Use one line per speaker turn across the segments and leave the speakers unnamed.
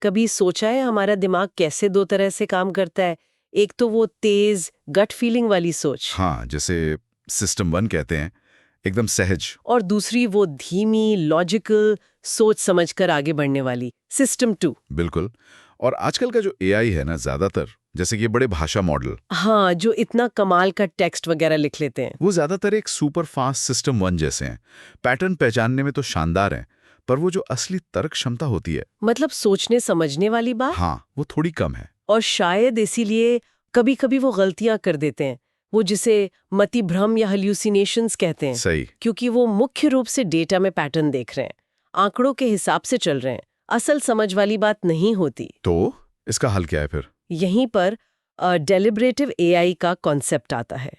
कभी सोचा है हमारा दिमाग कैसे दो तरह से काम करता है? एक तो वो तेज गट फीलिंग वाली सोच,
हाँ, जैसे सिस्टम 1 कहते हैं, एकदम सहज।
और दूसरी वो धीमी लॉजिकल सोच समझकर आगे बढ़ने वाली सिस्टम 2।
बिल्कुल। और आजकल का जो एआई है ना, ज्यादातर जैसे कि ये बड़े भाषा मॉडल,
हाँ, जो इतना कमाल का टेक्स्ट वगैरह लिख लेते हैं।
वो ज्यादातर एक सुपर फास्ट सिस्टम 1 जैसे हैं। पैटर्न पहचानने में तो शानदार हैं, पर वो जो असली तर्क क्षमता होती है,
मतलब सोचने समझने वाली बात।
हाँ, वो थोड़ी कम है।
और शायद इसीलिए कभी कभी वो गलतियां कर देते हैं, वो जिसे मति भ्रम या हल्यूसिनेशंस कहते हैं।
सही।
क्योंकि वो मुख्य रूप से डेटा में पैटर्न देख रहे हैं, आंकड़ों के हिसाब से चल रहे हैं, असल समझ वाली बात नहीं होती।
तो इसका हल क्या है फिर?
यहीं पर डेलिब्रेटिव एआई का कॉन्सेप्ट आता है।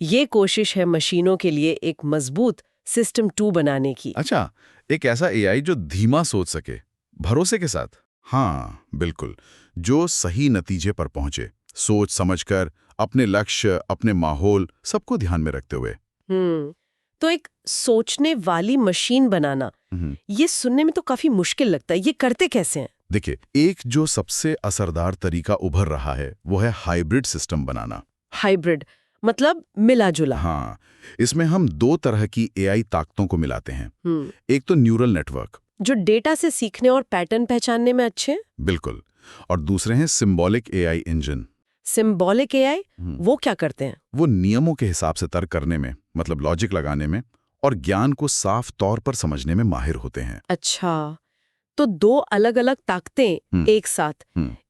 ये कोशिश है मशीनों के लिए एक मजबूत सिस्टम 2 बनाने की।
अच्छा, एक ऐसा एआई जो धीमा सोच सके, भरोसे के साथ। हाँ, बिल्कुल। जो सही नतीजे पर पहुंचे, सोच समझकर, अपने लक्ष्य, अपने माहौल, सबको ध्यान में रखते हुए।
तो एक सोचने वाली मशीन बनाना, ये सुनने में तो काफी मुश्किल लगता है। ये करते कैसे हैं?
देखिए, एक जो सबसे असरदार तरीका उभर रहा है, वो है हाइब्रिड सिस्टम बनाना।
हाइब्रिड मतलब मिला जुला।
हाँ, इसमें हम दो तरह की एआई ताकतों को मिलाते हैं। एक तो न्यूरल नेटवर्क,
जो डेटा से सीखने और पैटर्न पहचानने में अच्छे हैं।
बिल्कुल, और दूसरे हैं symbolic AI engine.
Symbolic AI वो क्या करते हैं?
वो नियमों के हिसाब से तर्क करने में, मतलब लॉजिक लगाने में, और ज्ञान को साफ तौर पर समझने में माहिर होते हैं।
अच्छा, तो दो अलग-अलग ताकतें एक साथ,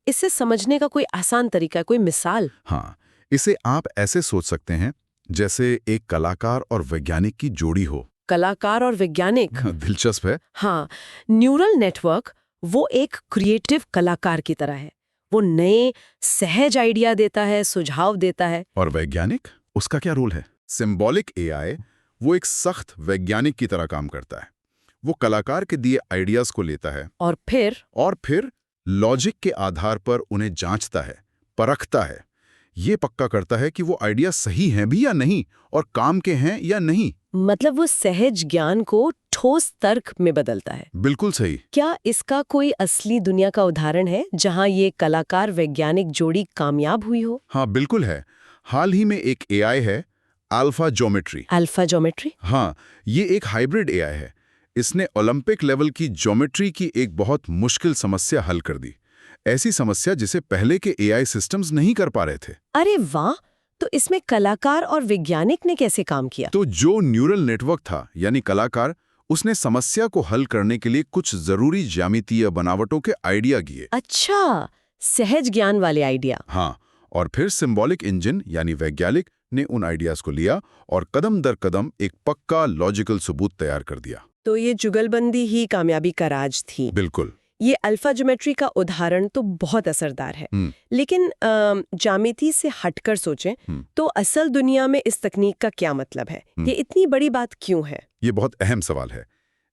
इसे समझने का कोई आसान तरीका, कोई मिसाल?
हाँ, इसे आप ऐसे सोच सकते हैं जैसे एक कलाकार और वैज्ञानिक की जोड़ी हो।
कलाकार और वैज्ञानिक?
दिलचस्प है।
हाँ, न्यूरल नेटवर्क वो एक क्रिएटिव कलाकार की तरह है। वो नए सहज आइडिया देता है, सुझाव देता है।
और वैज्ञानिक, उसका क्या रोल है? सिंबॉलिक एआई वो एक सख्त वैज्ञानिक की तरह काम करता है। वो कलाकार के दिए आइडियाज को लेता है
और फिर
लॉजिक के आधार पर उन्हें जांचता है, परखता है, ये पक्का करता है कि वो आइडिया सही हैं भी या नहीं और काम के हैं या नहीं।
मतलब वो सहज ज्ञान को ठोस तर्क में बदलता है।
बिल्कुल सही।
क्या इसका कोई असली दुनिया का उदाहरण है जहां ये कलाकार वैज्ञानिक जोड़ी कामयाब हुई हो?
हाँ, बिल्कुल है। हाल ही में एक एआई है, अल्फा ज्योमेट्री।
Alpha geometry?
हाँ, ये एक हाइब्रिड एआई है। इसने ओलंपिक लेवल की ज्योमेट्री की एक बहुत मुश्किल समस्या हल कर दी। ऐसी समस्या जिसे पहले के एआई सिस्टम्स नहीं कर पा रहे थे।
अरे वाह! तो इसमें कलाकार और वैज्ञानिक ने कैसे काम किया?
तो जो न्यूरल नेटवर्क था, यानी कलाकार, उसने समस्या को हल करने के लिए कुछ जरूरी ज्यामितीय बनावटों के आइडिया दिए।
अच्छा, सहज ज्ञान वाले आइडिया।
हाँ, और फिर सिंबॉलिक इंजन यानी वैज्ञानिक ने उन आइडियाज को लिया और कदम दर कदम एक पक्का लॉजिकल सबूत तैयार कर दिया।
तो ये जुगलबंदी ही कामयाबी का राज थी।
बिल्कुल।
ये अल्फा ज्योमेट्री का उदाहरण तो बहुत असरदार है। लेकिन ज्यामिति से हटकर सोचें तो असल दुनिया में इस तकनीक का क्या मतलब है? ये इतनी बड़ी बात क्यों है?
ये बहुत अहम सवाल है।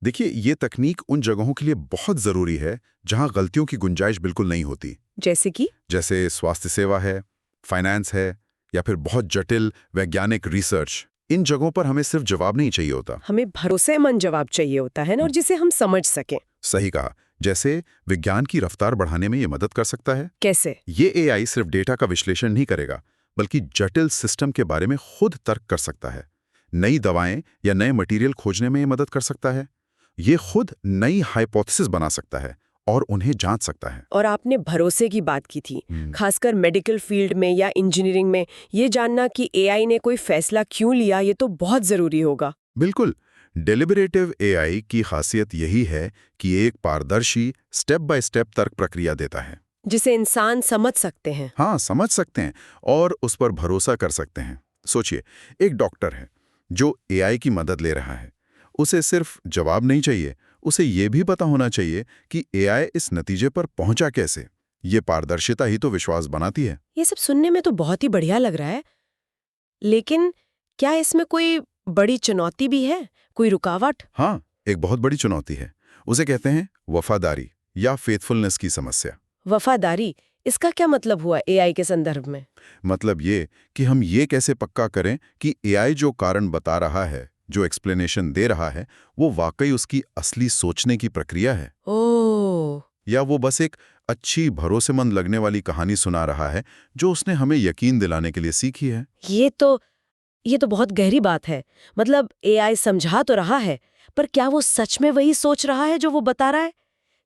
देखिए, ये तकनीक उन जगहों के लिए बहुत जरूरी है जहां गलतियों की गुंजाइश बिल्कुल नहीं होती।
जैसे कि?
जैसे स्वास्थ्य सेवा है, फाइनेंस है, या फिर बहुत जटिल वैज्ञानिक रिसर्च। इन जगहों पर हमें सिर्फ जवाब नहीं चाहिए होता,
हमें भरोसेमंद जवाब चाहिए होता है ना, और जिसे हम समझ सकें।
सही कहा। जैसे विज्ञान की रफ्तार बढ़ाने में ये मदद कर सकता है।
कैसे?
ये एआई सिर्फ डेटा का विश्लेषण नहीं करेगा, बल्कि जटिल सिस्टम के बारे में खुद तर्क कर सकता है। नई दवाएं या नए मटेरियल खोजने में ये मदद कर सकता है। ये खुद नई हाइपोथेसिस बना सकता है और उन्हें जांच सकता है।
और आपने भरोसे की बात की थी, खासकर मेडिकल फील्ड में या इंजीनियरिंग में। ये जानना कि एआई ने कोई फैसला क्यों लिया, ये तो बहुत जरूरी होगा।
बिल्कुल। डेलिबरेटिव एआई की खासियत यही है कि एक पारदर्शी स्टेप बाय स्टेप तर्क प्रक्रिया देता है,
जिसे इंसान समझ सकते हैं।
हाँ, समझ सकते हैं और उस पर भरोसा कर सकते हैं। सोचिए, एक डॉक्टर है जो एआई की मदद ले रहा है। उसे सिर्फ जवाब नहीं चाहिए, उसे ये भी पता होना चाहिए कि एआई इस नतीजे पर पहुंचा कैसे। ये पारदर्शिता ही तो विश्वास बनाती है।
ये सब सुनने में तो बहुत ही बढ़िया लग रहा है, लेकिन क्या इसमें कोई बड़ी चुनौती भी है, कोई रुकावट?
हाँ, एक बहुत बड़ी चुनौती है। उसे कहते हैं वफादारी या फेथफुलनेस की समस्या।
वफादारी, इसका क्या मतलब हुआ एआई के संदर्भ में?
मतलब ये कि हम ये कैसे पक्का करें कि एआई जो कारण बता रहा है, जो एक्सप्लेनेशन दे रहा है, वो वाकई उसकी असली सोचने की प्रक्रिया है।
ओह,
या वो बस एक अच्छी भरोसेमंद लगने वाली कहानी सुना रहा है जो उसने हमें यकीन दिलाने के लिए सीखी है।
ये तो बहुत गहरी बात है। मतलब एआई समझा तो रहा है, पर क्या वो सच में वही सोच रहा है जो वो बता रहा है?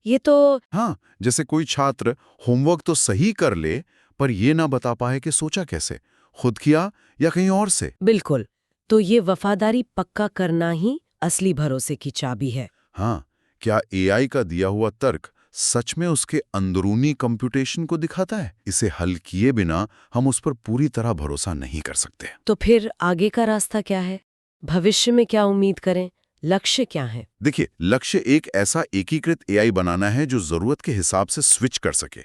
ये तो
हाँ, जैसे कोई छात्र होमवर्क तो सही कर ले पर ये ना बता पाए कि सोचा कैसे, खुद किया या कहीं और से।
बिल्कुल। तो ये वफादारी पक्का करना ही असली भरोसे की चाबी है।
हाँ, क्या एआई का दिया हुआ तर्क सच में उसके अंदरूनी कंप्यूटेशन को दिखाता है? इसे हल किए बिना हम उस पर पूरी तरह भरोसा नहीं कर सकते।
तो फिर आगे का रास्ता क्या है? भविष्य में क्या उम्मीद करें? लक्ष्य क्या है?
देखिए, लक्ष्य एक ऐसा एकीकृत एआई बनाना है जो जरूरत के हिसाब से स्विच कर सके।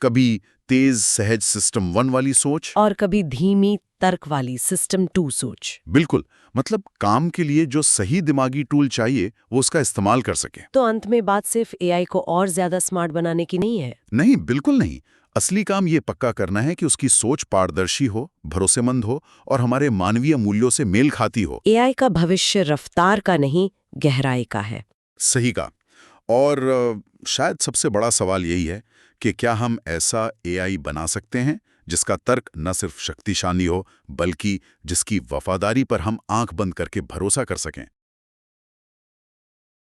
कभी तेज सहज सिस्टम 1 वाली सोच,
और कभी धीमी तर्क वाली सिस्टम 2 सोच।
बिल्कुल, मतलब काम के लिए जो सही दिमागी टूल चाहिए वो उसका इस्तेमाल कर सके।
तो अंत में बात सिर्फ एआई को और ज्यादा स्मार्ट बनाने की नहीं है।
नहीं, बिल्कुल नहीं। असली काम ये पक्का करना है कि उसकी सोच पारदर्शी हो, भरोसेमंद हो और हमारे मानवीय मूल्यों से मेल खाती हो।
एआई का भविष्य रफ्तार का नहीं, गहराई का है।
सही कहा। और शायद सबसे बड़ा सवाल यही है कि क्या हम ऐसा एआई बना सकते हैं जिसका तर्क न सिर्फ शक्तिशाली हो बल्कि जिसकी वफादारी पर हम आंख बंद करके भरोसा कर सकें।